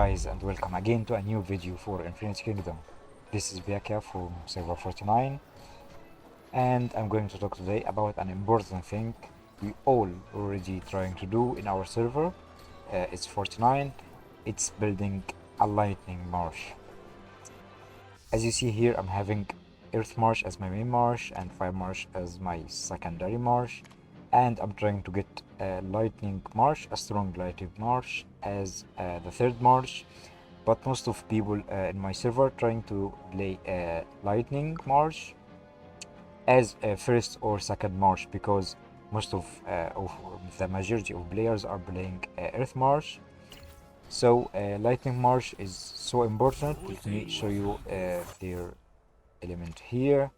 guys, and welcome again to a new video for Infinite Kingdom. This is Pyakia from server 49, and I'm going to talk today about an important thing we all already trying to do in our server. It's 49. It's building a lightning marsh. As you see here, I'm having Earth Marsh as my main marsh and Fire Marsh as my secondary marsh, and I'm trying to get a Lightning Marsh, a strong Lightning Marsh as the third marsh. But most of people in my server trying to play Lightning Marsh as a first or second marsh, because most of the majority of players are playing Earth Marsh. So Lightning Marsh is so important. Let me show you their element here,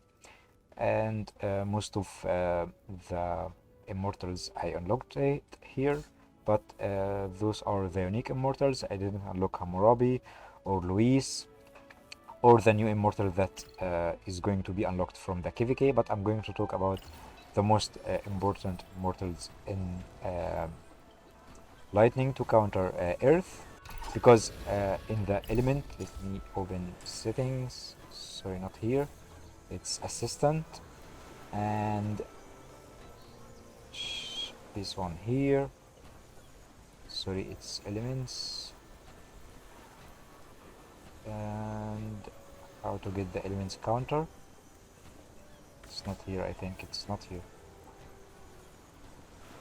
and most of the immortals I unlocked it here, but those are the unique immortals. I didn't unlock Hammurabi or Luis or the new immortal that is going to be unlocked from the KVK, but I'm going to talk about the most important immortals in lightning to counter earth, because in the element, let me open settings, sorry, not here, it's assistant, and this one here, sorry, it's elements, and how to get the elements counter. It's not here, I think it's not here.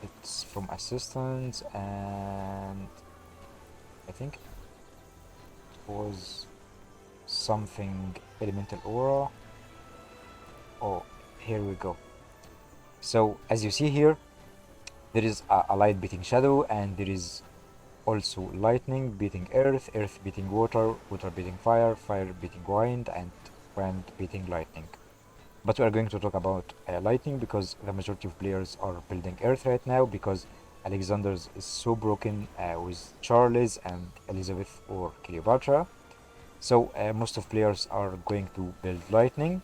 It's from assistants, and I think it was something elemental aura. Oh, here we go. So as you see here, there is a light beating shadow, and there is also lightning beating earth, earth beating water, water beating fire, fire beating wind, and wind beating lightning. But we are going to talk about lightning because the majority of players are building earth right now, because Alexander's is so broken with Charles and Elizabeth or Cleopatra. So most of players are going to build lightning,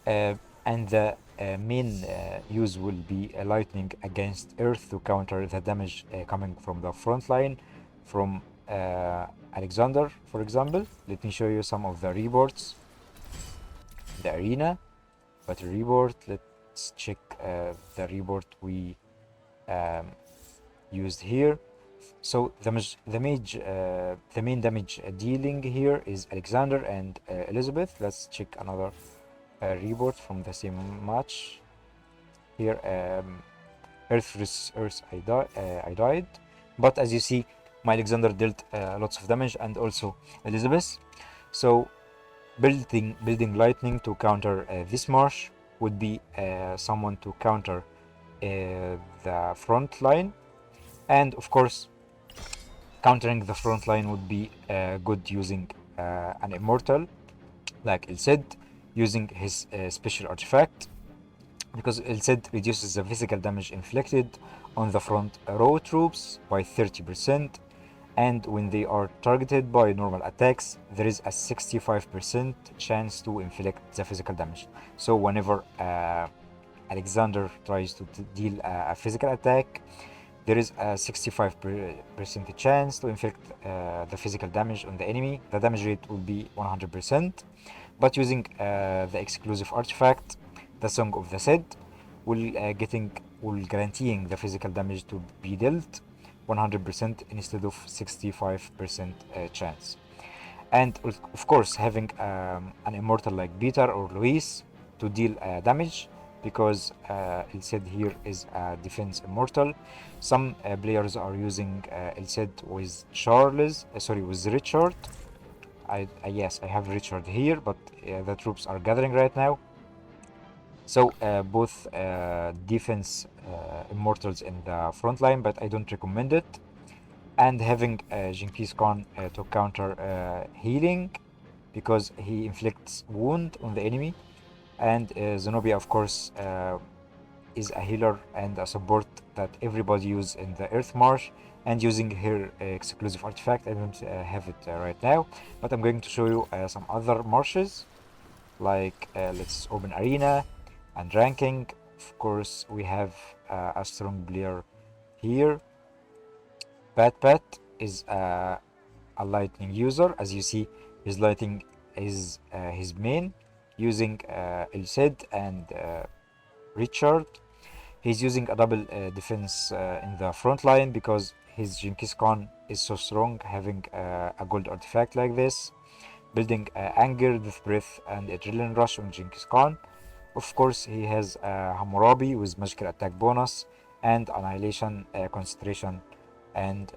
and the main use will be lightning against earth to counter the damage coming from the front line from Alexander, for example. Let me show you some of the reports. The arena battle report, let's check the report we used here. So the main damage dealing here is Alexander and Elizabeth. Let's check another report from the same match here. Earth vs Earth, I died, but as you see, my Alexander dealt lots of damage, and also Elizabeth. So building lightning to counter this marsh would be someone to counter the front line, and of course countering the front line would be good using an immortal like El Cid, using his special artifact, because El Cid reduces the physical damage inflicted on the front row troops by 30%, and when they are targeted by normal attacks, there is a 65% chance to inflict the physical damage. So whenever Alexander tries to deal a physical attack, there is a 65% chance to inflict the physical damage on the enemy. The damage rate will be 100%, but using the exclusive artifact, the Song of the Cid, will guaranteeing the physical damage to be dealt 100% instead of 65% chance. And of course having an immortal like Peter or Luis to deal damage, because El Cid here is a defense immortal. Some players are using El Cid with Charles, with Richard. Yes, I have Richard here, but the troops are gathering right now. So both defense immortals in the front line, but I don't recommend it. And having Genghis Khan to counter healing, because he inflicts wound on the enemy. And Zenobia, of course, is a healer and a support that everybody use in the Earth Marsh, and using her exclusive artifact. I don't have it right now, but I'm going to show you some other marshes, like let's open arena and ranking. Of course, we have a strong player here. Pat is a a lightning user. As you see, his lighting is his main, using Ilcid and Richard. He's using a double defense in the front line because his Genghis Khan is so strong, having a gold artifact like this, building anger, death breath, and adrenaline rush on Genghis Khan. Of course, he has Hammurabi with magical attack bonus and annihilation, concentration, and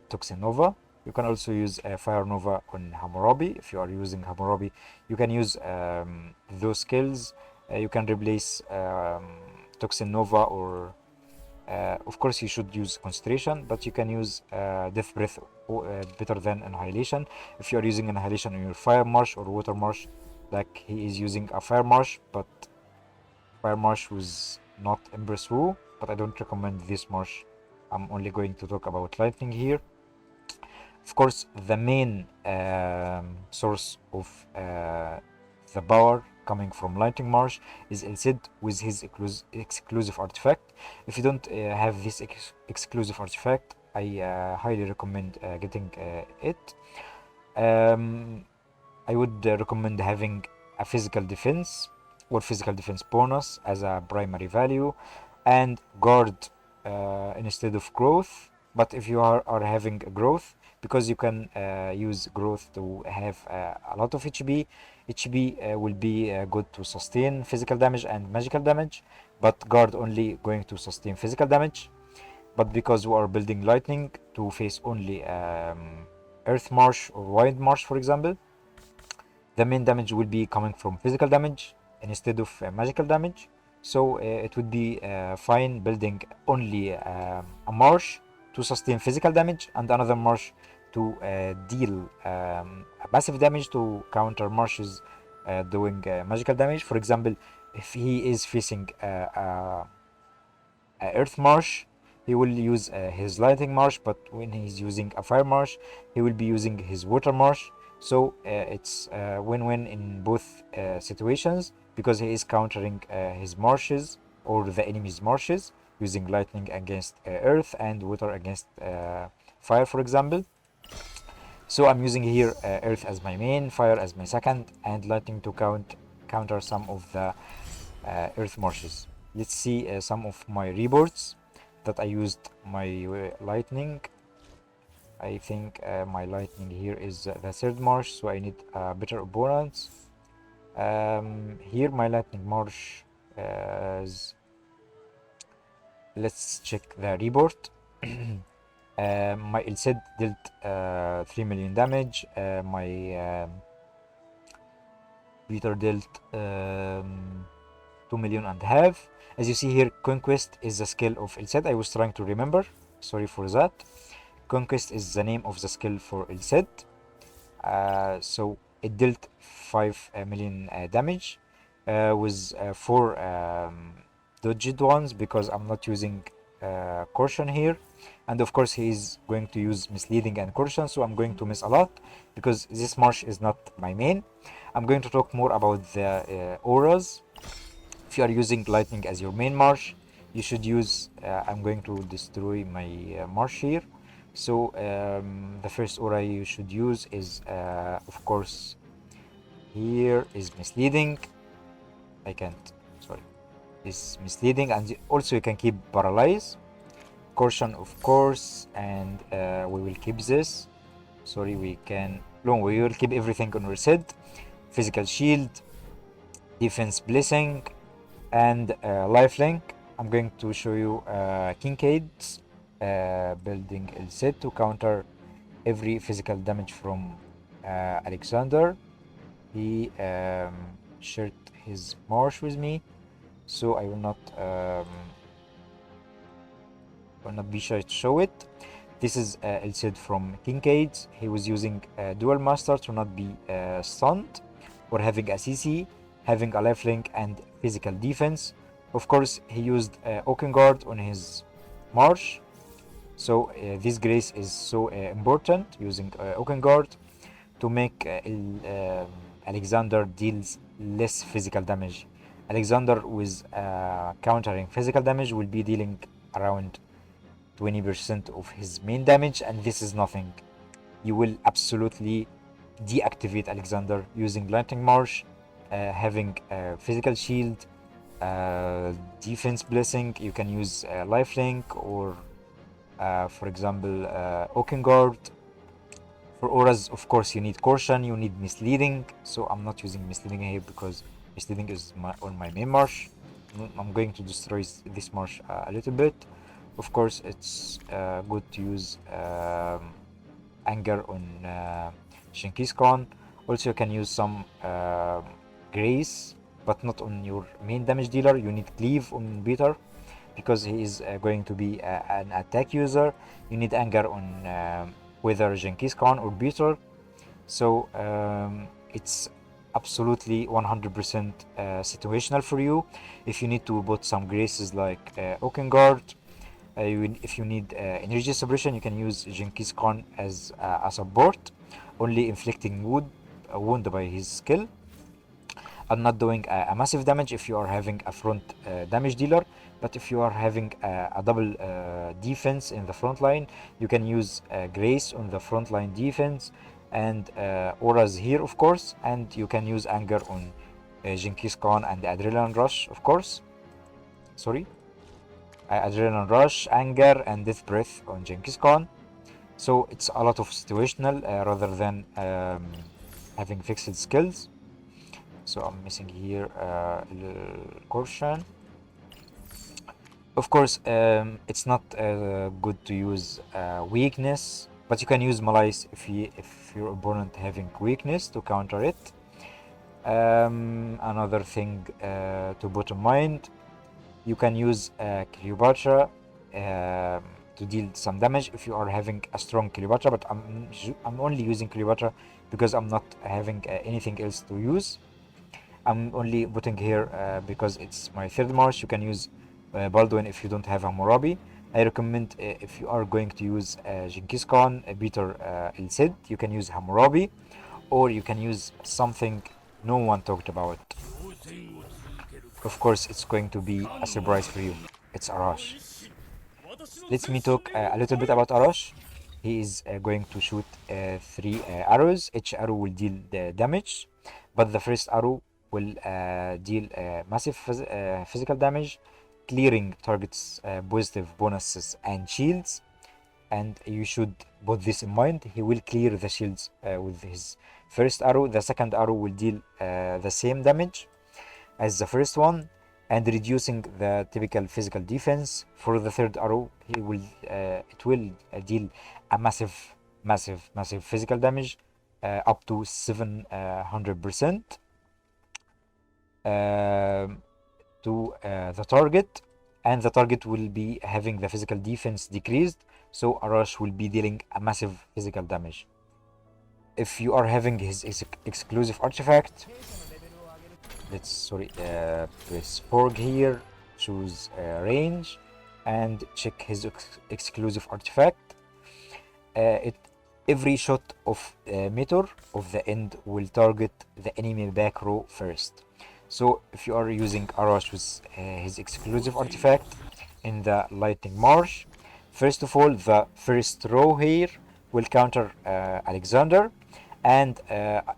toxin nova. You can also use fire nova on Hammurabi. If you are using Hammurabi, you can use those skills. You can replace toxin nova, or of course you should use concentration, but you can use death breath better than annihilation. If you are using annihilation on your fire marsh or water marsh, like he is using a fire marsh, but fire marsh was not Empress Wu, but I don't recommend this marsh. I'm only going to talk about lightning here. Of course, the main source of the power coming from Lightning Marsh is El Cid with his exclusive artifact. If you don't have this exclusive artifact, I highly recommend getting it. I would recommend having a physical defense or physical defense bonus as a primary value, and guard instead of growth. But if you are having a growth, because you can use growth to have a lot of HP, HP will be good to sustain physical damage and magical damage, but guard only going to sustain physical damage. But because we are building lightning to face only earth marsh or wind marsh, for example, the main damage will be coming from physical damage instead of magical damage. So it would be fine building only a marsh to sustain physical damage and another marsh to deal passive damage to counter marshes doing magical damage. For example, if he is facing earth marsh, he will use his lightning marsh, but when he's using a fire marsh, he will be using his water marsh. So it's win-win in both situations, because he is countering his marshes or the enemy's marshes using lightning against earth and water against fire, for example. So I'm using here earth as my main, fire as my second, and lightning to counter some of the earth marshes. Let's see some of my reboards that I used my lightning. I think my lightning here is the third marsh, so I need better opponents. Here my lightning marsh is, let's check the reboard. My Ilcid dealt 3 million damage. My Peter dealt 2 million and a half. As you see here, Conquest is the skill of Ilcid. I was trying to remember. Sorry for that. Conquest is the name of the skill for Ilcid. So it dealt 5 million damage with 4 dodged ones, because I'm not using caution here, and of course he is going to use misleading and caution, so I'm going to miss a lot because this marsh is not my main. I'm going to talk more about the auras. If you are using lightning as your main marsh, you should use I'm going to destroy my marsh here. So the first aura you should use is of course here is misleading. I can't, sorry, is misleading, and also you can keep paralyze, caution of course, and we will keep this. Sorry, we can, no, we will keep everything on reset. Physical shield, defense blessing, and lifelink. I'm going to show you Kincaid's building El set to counter every physical damage from Alexander. He shared his marsh with me, so I will not be shy to show it. This is El Cid from Kincaid's. He was using Dual Master to not be stunned, or having a CC, having a lifelink and physical defense. Of course, he used Oaken Guard on his marsh, so this grace is so important, using Oaken Guard to make Alexander deals less physical damage. Alexander with countering physical damage will be dealing around 20% of his main damage, and this is nothing. you will absolutely deactivate Alexander using Lightning March, having a physical shield, defense blessing. You can use lifelink or, for example, Oaken Guard. For auras, of course, you need caution, you need misleading. So I'm not using misleading here because misleading is on my main marsh. I'm going to destroy this marsh a little bit. Of course, it's good to use anger on Shinki's Khan. Also, you can use some grace, but not on your main damage dealer. You need cleave on Beater because he is going to be an attack user. You need anger on whether Genghis Khan or Beater. So it's absolutely 100% situational for you. If you need to put some graces like Oaken Guard, if you need energy suppression, you can use Genghis Khan as a support, only inflicting wound by his skill. I'm not doing a massive damage if you are having a front damage dealer, but if you are having a double defense in the front line, you can use Grace on the front line defense and auras here, of course, and you can use anger on Genghis Khan and the Adrenaline Rush, of course. Sorry. Adrenaline Rush, anger, and Death Breath on Genghis Khan. So it's a lot of situational rather than having fixed skills. So I'm missing here caution. Of course, it's not good to use weakness, but you can use Malice if your opponent having weakness to counter it. Another thing to put in mind, you can use Cleopatra to deal some damage if you are having a strong Cleopatra, but I'm only using Cleopatra because I'm not having anything else to use. I'm only putting here because it's my third march. You can use Baldwin if you don't have Hammurabi. I recommend if you are going to use Genghis Khan, Peter El Cid, you can use Hammurabi, or you can use something no one talked about. Of course, it's going to be a surprise for you. It's Arash. Let me talk a little bit about Arash. He is going to shoot 3 arrows. Each arrow will deal the damage, but the first arrow will deal massive physical damage, clearing targets positive bonuses and shields. And you should put this in mind. He will clear the shields with his first arrow. The second arrow will deal the same damage as the first one and reducing the typical physical defense. For the third arrow, it will deal a massive physical damage up to 700% to the target, and the target will be having the physical defense decreased, so Arash will be dealing a massive physical damage. If you are having his exclusive artifact, let's press Forg here, choose range, and check his exclusive artifact. Every shot of meteor of the end will target the enemy back row first. So if you are using Arash with his exclusive artifact in the Lightning March, first of all, the first row here will counter Alexander. And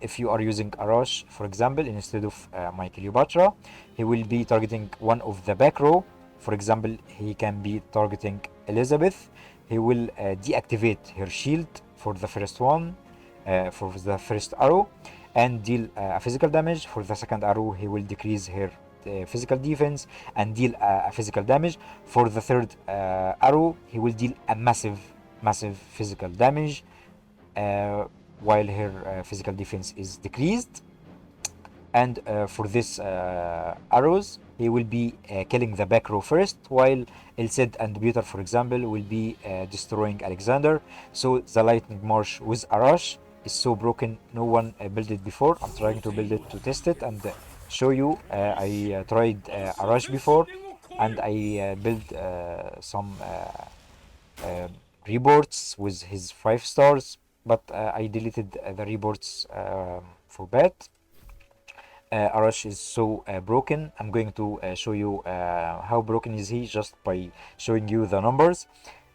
if you are using Arash, for example, instead of my Cleopatra, he will be targeting one of the back row. For example, he can be targeting Elizabeth. He will deactivate her shield for the first one, for the first arrow, and deal a physical damage. For the second arrow, he will decrease her physical defense and deal a physical damage. For the third arrow, he will deal a massive physical damage while her physical defense is decreased. And for this arrows, he will be killing the back row first, while El Cid and Peter, for example, will be destroying Alexander. So the Lightning March with Arash is so broken, no one built it before. I'm trying to build it to test it and show you. I tried Arash before, and I built some reports with his 5 stars, but I deleted the reports for bad. Arash is so broken. I'm going to show you how broken is he just by showing you the numbers.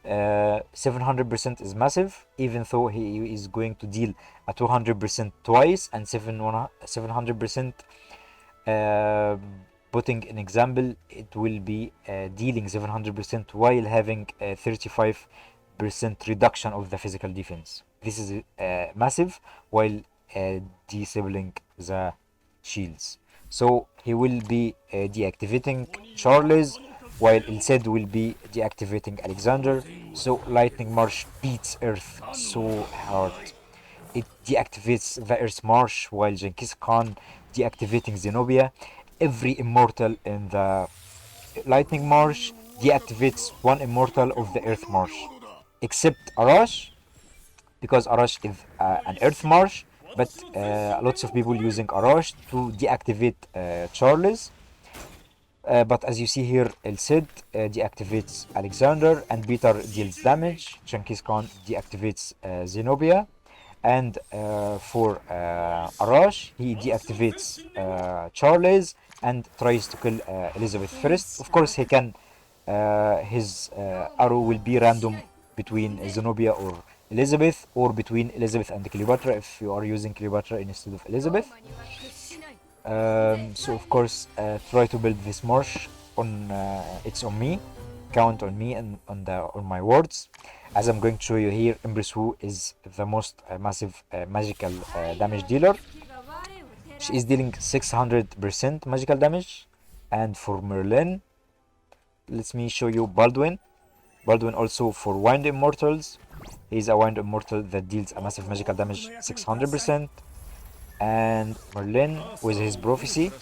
700% is massive, even though he is going to deal a 200% twice, and 700%, uh, putting an example, it will be dealing 700% while having a 35% reduction of the physical defense. This is massive while disabling the shields. So he will be deactivating Charles, while Ilsed will be deactivating Alexander. So Lightning March beats Earth so hard. It deactivates the Earth March, while Genghis Khan deactivating Zenobia. Every immortal in the Lightning March deactivates one immortal of the Earth March, except Arash, because Arash is an Earth March, but lots of people using Arash to deactivate Charles. But as you see here, El Cid deactivates Alexander, and Peter deals damage. Genghis Khan deactivates Zenobia. And for Arash, he deactivates Charles and tries to kill Elizabeth first. Of course, he can. His arrow will be random between Zenobia or Elizabeth, or between Elizabeth and Cleopatra if you are using Cleopatra instead of Elizabeth. So of course, try to build this marsh on. It's on me. Count on me and on my words. As I'm going to show you here, Empress Wu is the most massive magical damage dealer. She is dealing 600% magical damage. And for Merlin, let me show you Baldwin. Baldwin also for Wind Immortals. He's a Wind Immortal that deals a massive magical damage 600%. And Merlin with his prophecy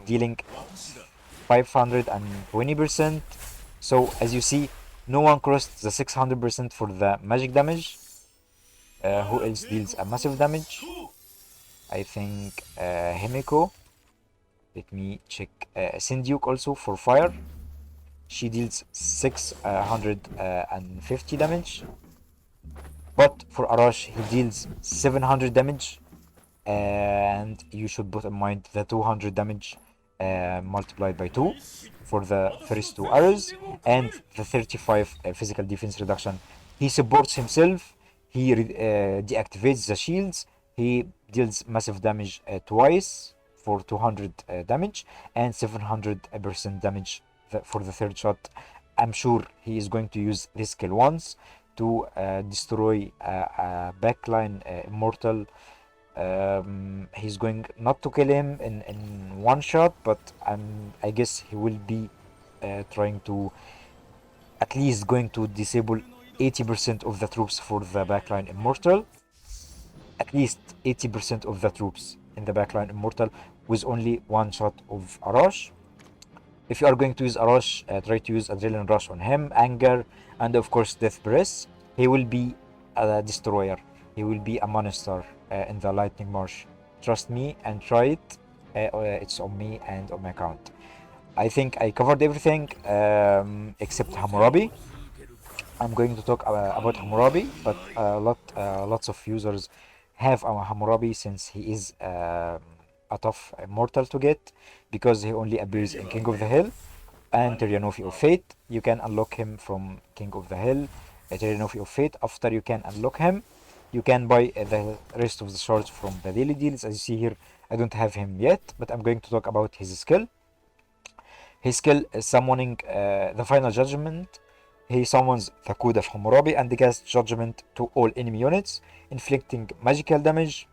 dealing 520%. So as you see, no one crossed the 600% for the magic damage. Who else deals a massive damage? I think Himiko. Let me check. Sindyuk also for fire. She deals 650 damage. But for Arash, he deals 700 damage. And you should put in mind the 200 damage multiplied by 2 for the first two arrows, and the 35 physical defense reduction. He supports himself, he deactivates the shields, he deals massive damage twice for 200 damage, and 700% damage for the third shot. I'm sure he is going to use this skill once to destroy a backline immortal. He's going not to kill him in one shot, but I guess he will be trying to at least going to disable 80% of the troops for the backline immortal. At least 80% of the troops in the backline immortal with only one shot of Arash. If you are going to use Arash, try to use Adrenaline Rush on him, Anger, and of course Death Breath. He will be a destroyer. He will be a monster in the Lightning March. Trust me and try it. It's on me and on my account. I think I covered everything except Hammurabi. I'm going to talk about Hammurabi, but lots of users have Hammurabi since he is a tough mortal to get, because he only appears in King of the Hill and Terianofi of Fate. You can unlock him from King of the Hill, Terianofi of Fate. After you can unlock him, you can buy the rest of the shards from the daily deals. As you see here, I don't have him yet, but I'm going to talk about his skill. His skill is summoning the Final Judgment. He summons the Code of Hammurabi and casts Judgment to all enemy units, inflicting magical damage.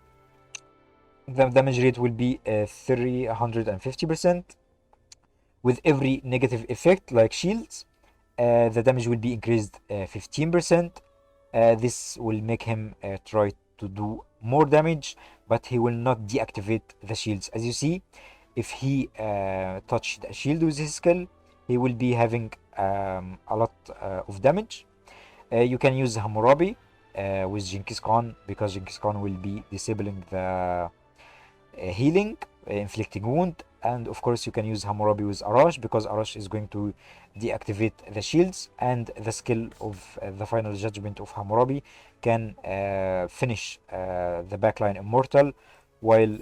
The damage rate will be 350%. With every negative effect, like shields, the damage will be increased 15%. This will make him try to do more damage, but he will not deactivate the shields. As you see, if he touched a shield with his skill, he will be having a lot of damage. You can use Hammurabi with Genghis Khan, because Genghis Khan will be disabling the healing, inflicting wound. And of course you can use Hammurabi with Arash, because Arash is going to deactivate the shields, and the skill of the Final Judgment of Hammurabi can finish the backline immortal, while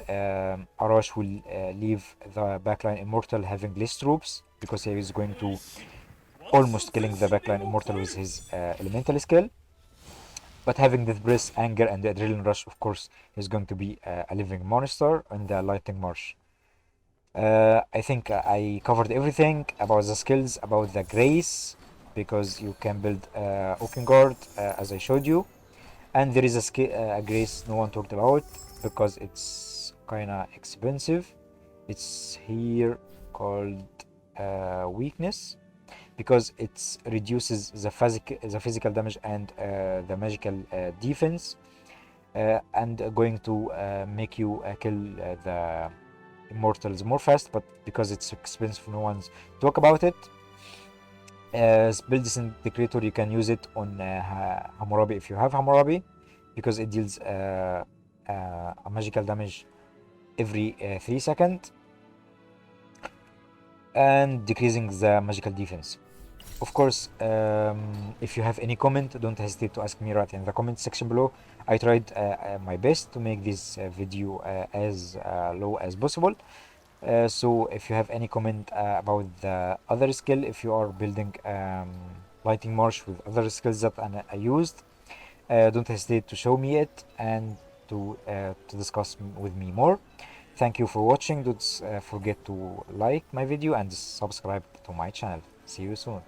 Arash will leave the backline immortal having less troops, because he is going to almost killing the backline immortal with his elemental skill. But having this breath, anger, and the adrenaline rush, of course, is going to be a living monster in the Lightning Marsh. I think I covered everything about the skills, about the grace, because you can build Okengard as I showed you, and there is a grace no one talked about because it's kinda expensive. It's here called weakness because it reduces the physical damage and the magical defense, and going to make you kill the immortals more fast. But because it's expensive, no one's talk about it. Build Disintegrator, you can use it on Hammurabi if you have Hammurabi, because it deals a magical damage every 3 seconds and decreasing the magical defense. Of course, if you have any comment, don't hesitate to ask me right in the comment section below. I tried my best to make this video as low as possible. So if you have any comment about the other skill, if you are building Lightning Marsh with other skills that I used, don't hesitate to show me it and to discuss with me more. Thank you for watching. Don't forget to like my video and subscribe to my channel. See you soon.